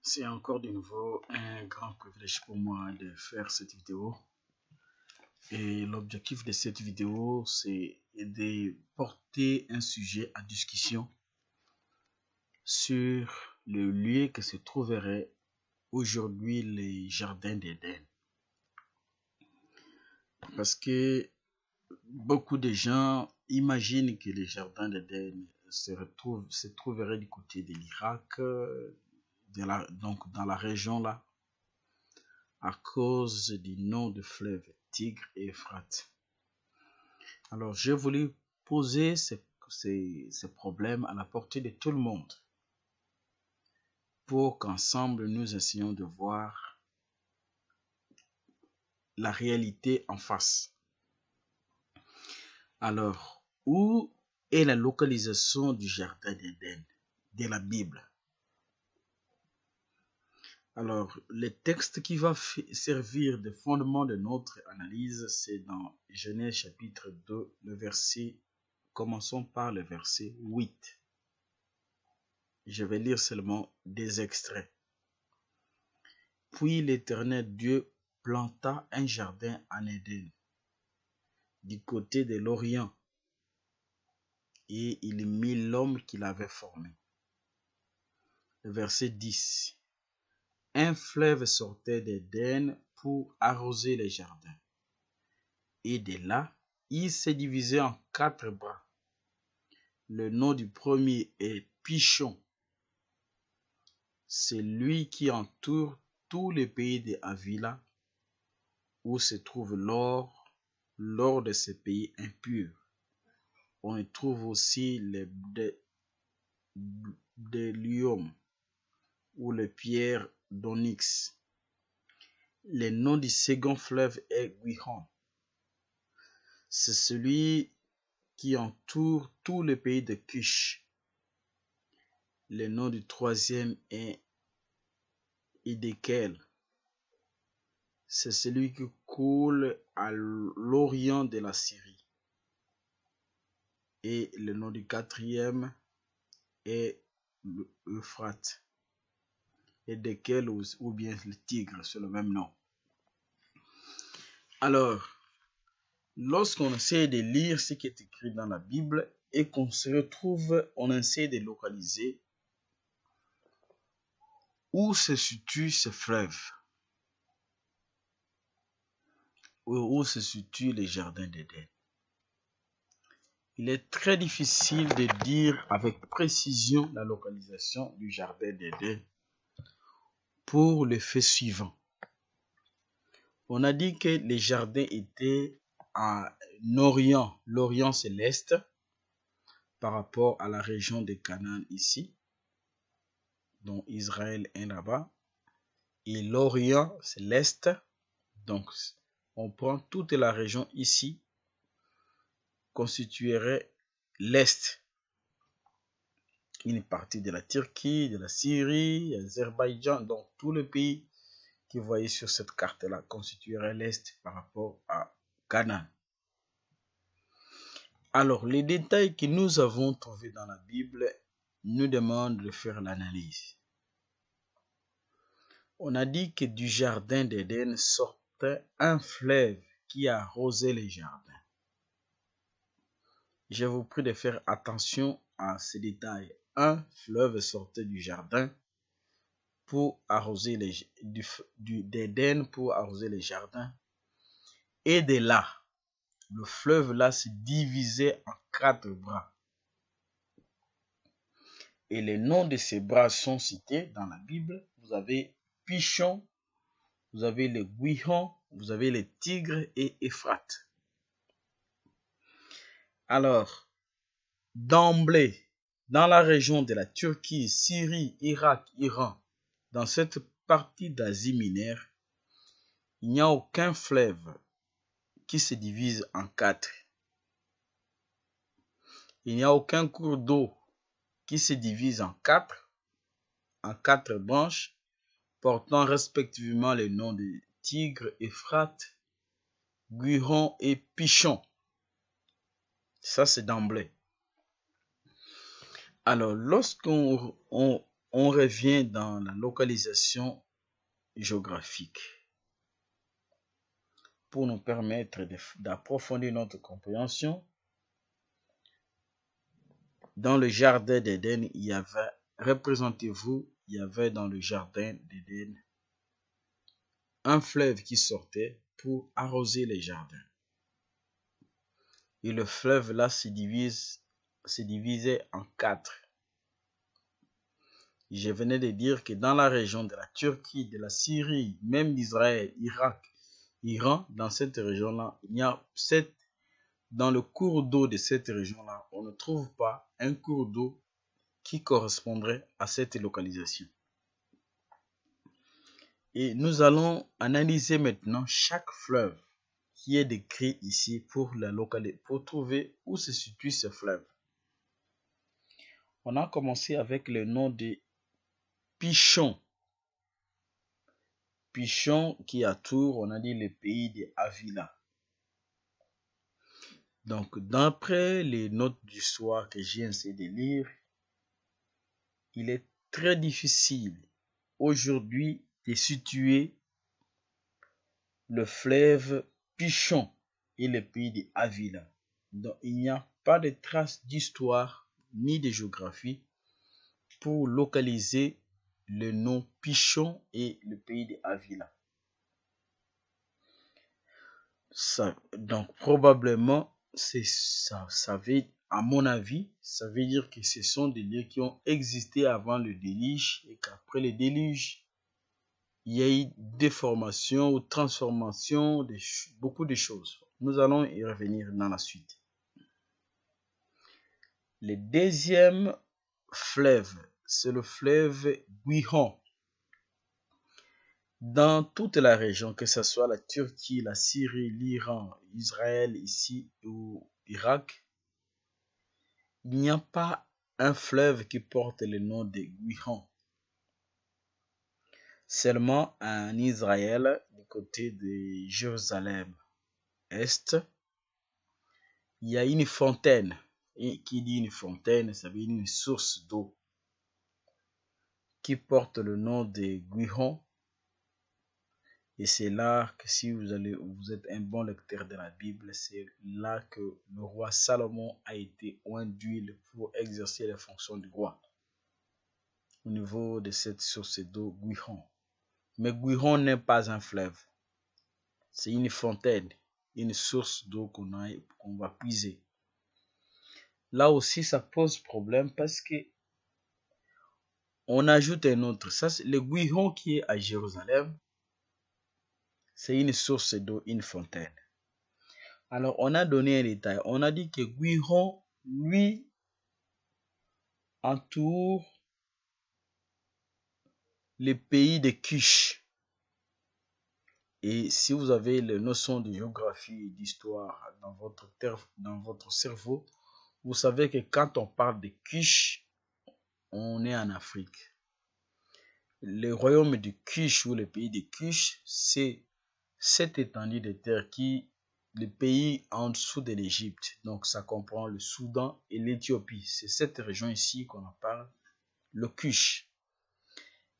C'est encore de nouveau un grand privilège pour moi de faire cette vidéo. Et l'objectif de cette vidéo, c'est de porter un sujet à discussion sur le lieu que se trouverait aujourd'hui les jardins d'Éden. Parce que beaucoup de gens imaginent que les jardins d'Éden se trouveraient du côté de l'Irak, donc dans la région là, à cause du nom de fleuve Tigre et Euphrate. Alors, j'ai voulu poser ces problèmes à la portée de tout le monde pour qu'ensemble nous essayions de voir la réalité en face. Alors, où est la localisation du jardin d'Éden de la Bible? Alors, le texte qui va servir de fondement de notre analyse, c'est dans Genèse chapitre 2, commençons par le verset 8. Je vais lire seulement des extraits. Puis l'Éternel Dieu planta un jardin en Éden, du côté de l'Orient, et il mit l'homme qu'il avait formé. Le verset 10. Un fleuve sortait d'Éden pour arroser les jardins. Et de là, il s'est divisé en 4 bras. Le nom du premier est Pishon. C'est lui qui entoure tout le pays de Havila, où se trouve l'or de ce pays impur. On y trouve aussi les bdellium ou les pierres d'onyx. Le nom du second fleuve est Gihon. C'est celui qui entoure tout le pays de Cush. Le nom du troisième est Hiddekel. C'est celui qui coule à l'orient de la Syrie. Et le nom du quatrième est l'Euphrate. Hiddekel ou bien le Tigre, c'est le même nom. Alors, lorsqu'on essaie de lire ce qui est écrit dans la Bible et qu'on se retrouve, on essaie de localiser où se situe ce fleuve, où se situe les jardins d'Éden. Il est très difficile de dire avec précision la localisation du jardin d'Éden pour le fait suivant. On a dit que les jardins étaient en Orient. L'Orient, c'est l'Est par rapport à la région de Canaan ici, dont Israël est là-bas. Et l'Orient, c'est l'Est. Donc, on prend toute la région ici, constituerait l'Est. Une partie de la Turquie, de la Syrie, l'Azerbaïdjan, donc tout le pays que vous voyez sur cette carte-là constituerait l'Est par rapport à Canaan. Alors, les détails que nous avons trouvés dans la Bible nous demandent de faire l'analyse. On a dit que du jardin d'Éden sortait un fleuve qui arrosait les jardins. Je vous prie de faire attention à ces détails. Un fleuve sortait du jardin pour arroser d'Éden pour arroser les jardins. Et de là, le fleuve là se divisait en 4 bras. Et les noms de ces bras sont cités dans la Bible. Vous avez Pishon, vous avez les Gihon, vous avez les Tigres et Euphrate. Alors, d'emblée, dans la région de la Turquie, Syrie, Irak, Iran, dans cette partie d'Asie mineure, il n'y a aucun fleuve qui se divise en 4. Il n'y a aucun cours d'eau qui se divise en 4 branches, portant respectivement les noms de Tigre, Euphrate, Gihon et Pishon. Ça, c'est d'emblée. Alors, lorsqu'on on revient dans la localisation géographique pour nous permettre d'approfondir notre compréhension. Dans le jardin d'Éden, il y avait, représentez-vous, il y avait dans le jardin d'Éden un fleuve qui sortait pour arroser les jardins. Et le fleuve là se divisait en 4. Je venais de dire que dans la région de la Turquie, de la Syrie, même d'Israël, Irak, Iran, dans cette région-là, il y a dans le cours d'eau de cette région-là, on ne trouve pas un cours d'eau qui correspondrait à cette localisation. Et nous allons analyser maintenant chaque fleuve qui est décrit ici pour trouver où se situe ce fleuve. On a commencé avec le nom de Pishon. Pishon qui est à Tours, on a dit le pays de Havila. Donc, d'après les notes d'histoire que j'ai essayé de lire, il est très difficile aujourd'hui de situer le fleuve Pishon et le pays de Havila. Donc, il n'y a pas de traces d'histoire ni de géographie pour localiser le nom Pishon et le pays de Havila. Donc, probablement, à mon avis, ça veut dire que ce sont des lieux qui ont existé avant le déluge et qu'après le déluge, il y a eu déformation ou transformation de beaucoup de choses. Nous allons y revenir dans la suite. Le deuxième fleuve, c'est le fleuve Gihon. Dans toute la région, que ce soit la Turquie, la Syrie, l'Iran, Israël ici ou Irak, il n'y a pas un fleuve qui porte le nom de Gihon. Seulement en Israël, du côté de Jérusalem Est, il y a une fontaine. Et qui dit une fontaine, ça veut dire une source d'eau qui porte le nom de Gihon. Et c'est là que si vous êtes un bon lecteur de la Bible, c'est là que le roi Salomon a été oint d'huile pour exercer les fonctions du roi. Au niveau de cette source d'eau, Gihon. Mais Gihon n'est pas un fleuve. C'est une fontaine, une source d'eau qu'on va puiser. Là aussi, ça pose problème parce que on ajoute un autre. Ça, c'est le Gihon qui est à Jérusalem. C'est une source d'eau, une fontaine. Alors, on a donné un détail. On a dit que Gihon, lui, entoure le pays de Cush. Et si vous avez les notions de géographie et d'histoire dans votre cerveau, vous savez que quand on parle de Cush, on est en Afrique. Le royaume de Cush ou le pays de Cush, c'est cette étendue de terre le pays en dessous de l'Égypte. Donc ça comprend le Soudan et l'Éthiopie. C'est cette région ici qu'on en parle, le Cush.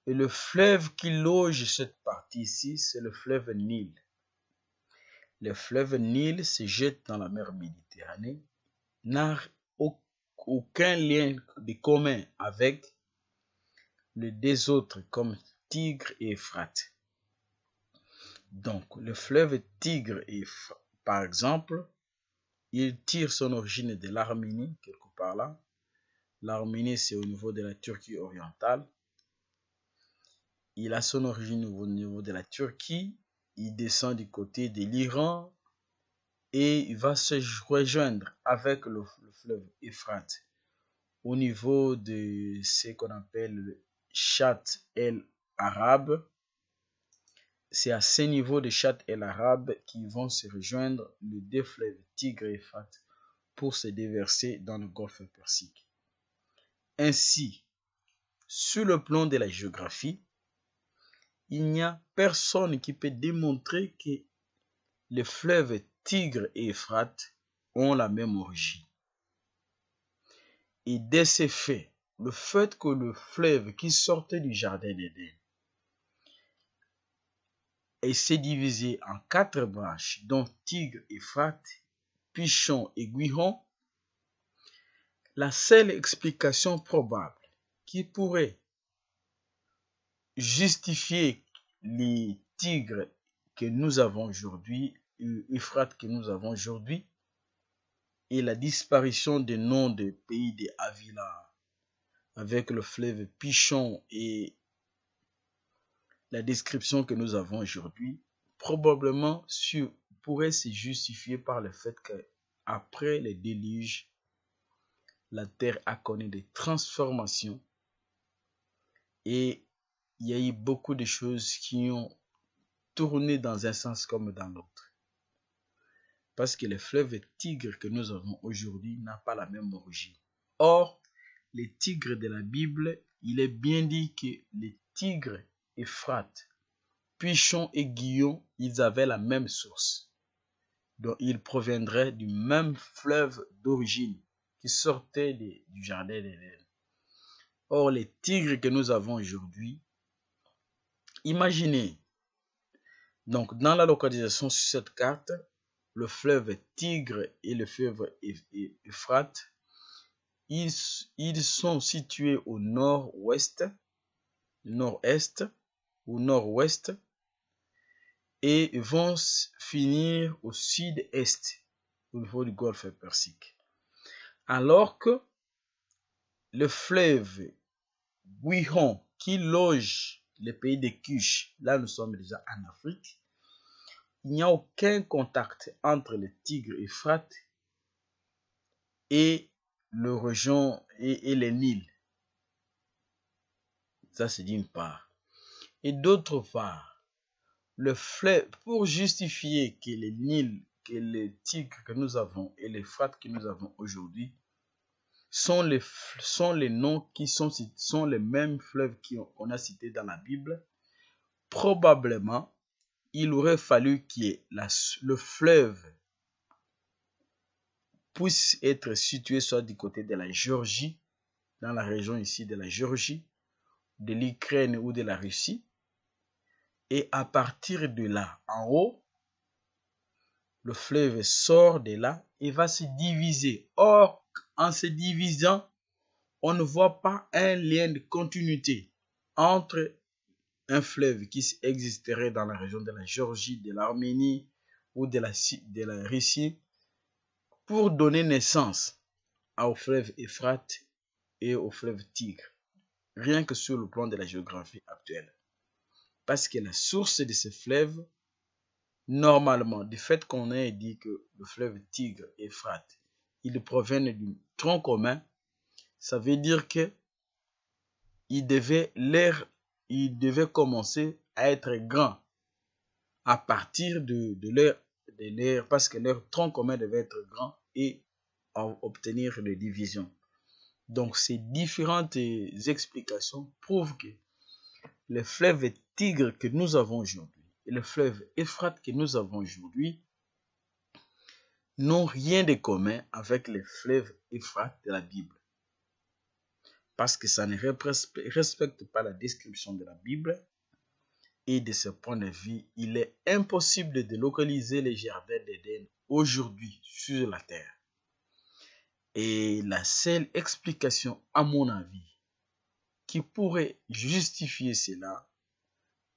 Et le fleuve qui loge cette partie ici, c'est le fleuve Nil. Le fleuve Nil se jette dans la mer Méditerranée, n'a aucun lien de commun avec les deux autres comme Tigre et Euphrate. Donc, le fleuve Tigre, par exemple, il tire son origine de l'Arménie, quelque part là. L'Arménie, c'est au niveau de la Turquie orientale. Il a son origine au niveau de la Turquie. Il descend du côté de l'Iran et il va se rejoindre avec le fleuve Euphrate au niveau de ce qu'on appelle le Chat el-Arabe. C'est à ce niveau de Chat el-Arabe qu'ils vont se rejoindre les deux fleuves Tigre et Euphrate pour se déverser dans le golfe Persique. Ainsi, sur le plan de la géographie, il n'y a personne qui peut démontrer que les fleuves Tigre et Euphrate ont la même origine. Et de ces faits, le fait que le fleuve qui sortait du jardin d'Éden et s'est divisé en 4 branches, dont Tigre, Euphrate, Pichon et Guihon, la seule explication probable qui pourrait justifier les tigres que nous avons aujourd'hui, Euphrate que nous avons aujourd'hui, et la disparition des noms des pays des Avila avec le fleuve Pichon et la description que nous avons aujourd'hui, probablement pourrait se justifier par le fait qu'après les déluges, la terre a connu des transformations et il y a eu beaucoup de choses qui ont tourné dans un sens comme dans l'autre. Parce que le fleuve Tigre que nous avons aujourd'hui n'a pas la même origine. Or, les tigres de la Bible, il est bien dit que les tigres Euphrate, Pichon et Guillon, ils avaient la même source. Donc, ils proviendraient du même fleuve d'origine qui sortait du jardin d'Éden. Or, les tigres que nous avons aujourd'hui, imaginez, donc dans la localisation sur cette carte, le fleuve Tigre et le fleuve Euphrate, ils sont situés au nord-ouest, nord-est ou nord-ouest et vont finir au sud-est au niveau du golfe Persique. Alors que le fleuve Guihon qui loge le pays de Kush, là nous sommes déjà en Afrique, il n'y a aucun contact entre le Tigre Euphrate et le région et les Nils. Ça c'est d'une part. Et d'autre part, le fleuve, pour justifier que les Nils, que les Tigres que nous avons et les Euphrate que nous avons aujourd'hui sont les noms qui sont les mêmes fleuves qu'on a cités dans la Bible, probablement, il aurait fallu que le fleuve puisse être situé soit du côté de la Géorgie, dans la région ici de la Géorgie, de l'Ukraine ou de la Russie, et à partir de là, en haut, le fleuve sort de là et va se diviser. Or, en se divisant, on ne voit pas un lien de continuité entre un fleuve qui existerait dans la région de la Géorgie, de l'Arménie ou de la Russie pour donner naissance au fleuve Euphrate et au fleuve Tigre, rien que sur le plan de la géographie actuelle. Parce que la source de ce fleuve, normalement, du fait qu'on ait dit que le fleuve Tigre et Euphrate, ils proviennent d'un tronc commun, ça veut dire que il devait commencer à être grand à partir de leur, parce que leur tronc commun devait être grand et obtenir des divisions. Donc, ces différentes explications prouvent que le fleuve Tigre que nous avons aujourd'hui et le fleuve Euphrate que nous avons aujourd'hui n'ont rien de commun avec les fleuves Euphrate de la Bible. Parce que ça ne respecte pas la description de la Bible. Et de ce point de vue, il est impossible de localiser les jardins d'Éden aujourd'hui sur la terre. Et la seule explication, à mon avis, qui pourrait justifier cela,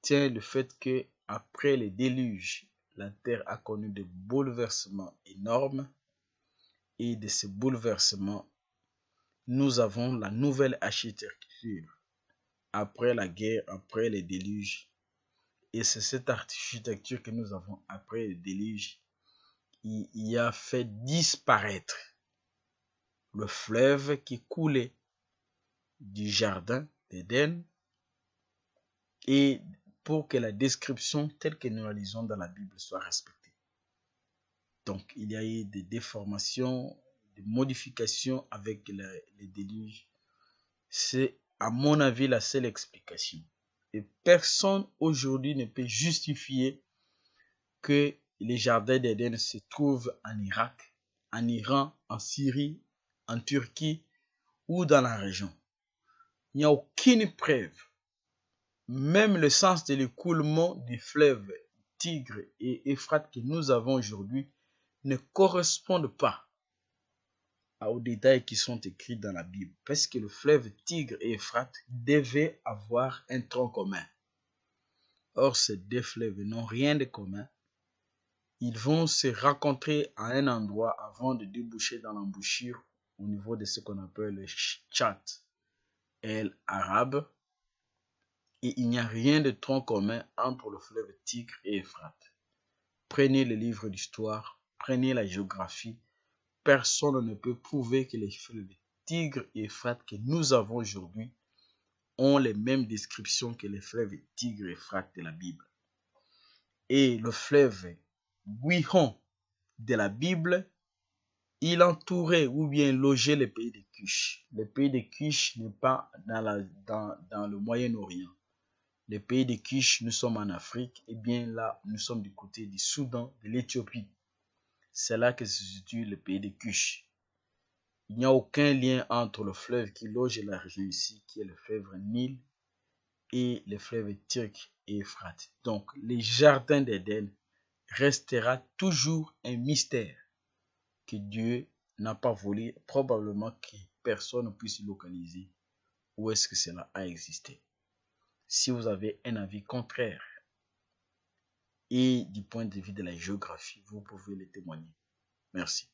tient le fait que après les déluges, la terre a connu des bouleversements énormes. Et de ces bouleversements, nous avons la nouvelle architecture. Après la guerre, après les déluges, et c'est cette architecture que nous avons après le déluge qui a fait disparaître le fleuve qui coulait du jardin d'Éden et pour que la description telle que nous la lisons dans la Bible soit respectée. Donc il y a eu des déformations, des modifications avec les déluges. C'est à mon avis la seule explication. Et personne aujourd'hui ne peut justifier que les jardins d'Éden se trouvent en Irak, en Iran, en Syrie, en Turquie ou dans la région. Il n'y a aucune preuve. Même le sens de l'écoulement du fleuve Tigre et Euphrate que nous avons aujourd'hui ne correspondent pas aux détails qui sont écrits dans la Bible. Parce que le fleuve Tigre et Euphrate devaient avoir un tronc commun. Or, ces deux fleuves n'ont rien de commun. Ils vont se rencontrer à un endroit avant de déboucher dans l'embouchure au niveau de ce qu'on appelle le Tchad El Arabe. Et il n'y a rien de tronc commun entre le fleuve Tigre et Euphrate. Prenez le livre d'histoire, prenez la géographie. Personne ne peut prouver que les fleuves Tigre et Euphrate que nous avons aujourd'hui ont les mêmes descriptions que les fleuves Tigre et Euphrate de la Bible. Et le fleuve Gihon de la Bible, il entourait ou bien logeait le pays de Cush. Le pays de Cush n'est pas dans le Moyen-Orient. Le pays de Cush, nous sommes en Afrique, et bien là, nous sommes du côté du Soudan, de l'Éthiopie. C'est là que se situe le pays de Cush. Il n'y a aucun lien entre le fleuve qui loge la région ici, qui est le fleuve Nil, et le fleuve Tigre et Euphrate. Donc, le jardin d'Éden restera toujours un mystère que Dieu n'a pas volé, probablement que personne ne puisse localiser où est-ce que cela a existé. Si vous avez un avis contraire et du point de vue de la géographie, vous pouvez le témoigner. Merci.